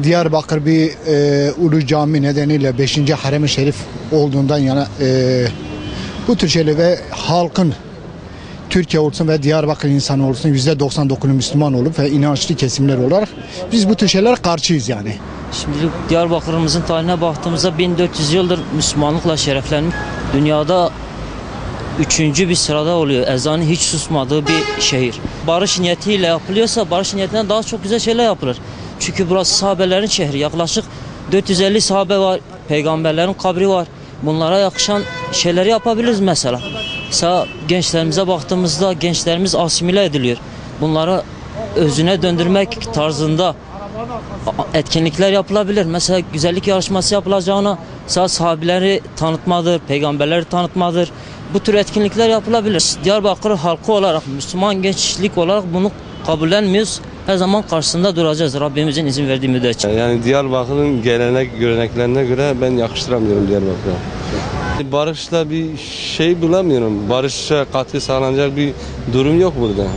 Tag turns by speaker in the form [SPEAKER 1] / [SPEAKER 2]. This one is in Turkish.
[SPEAKER 1] Diyarbakır bir Ulu Cami nedeniyle 5. Harem-i Şerif olduğundan yana bu tür şeyler ve halkın Türkiye olsun ve Diyarbakır insanı olsun %99'u Müslüman olup ve inançlı kesimler olarak biz bu tür şeyler karşıyız yani.
[SPEAKER 2] Şimdi Diyarbakır'ımızın tarihine baktığımızda 1400 yıldır Müslümanlıkla şereflenmiş. Dünyada 3. bir sırada oluyor. Ezanı hiç susmadığı bir şehir. Barış niyetiyle yapılıyorsa barış niyetinden daha çok güzel şeyler yapılır. Çünkü burası sahabelerin şehri. Yaklaşık 450 sahabe var. Peygamberlerin kabri var. Bunlara yakışan şeyleri yapabiliriz mesela. Mesela gençlerimize baktığımızda gençlerimiz asimile ediliyor. Bunlara özüne döndürmek tarzında etkinlikler yapılabilir. Mesela güzellik yarışması yapılacağına sahabeleri tanıtmadır, peygamberleri tanıtmadır. Bu tür etkinlikler yapılabilir. Diyarbakır halkı olarak, Müslüman gençlik olarak bunu kabullenmiyoruz. Her zaman karşısında duracağız Rabbimizin izin verdiği müddetçe.
[SPEAKER 3] Yani Diyarbakır'ın gelenek göreneklerine göre ben yakıştıramıyorum Diyarbakır'a. Barış'ta bir şey bulamıyorum. Barış'a katkı sağlanacak bir durum yok burada.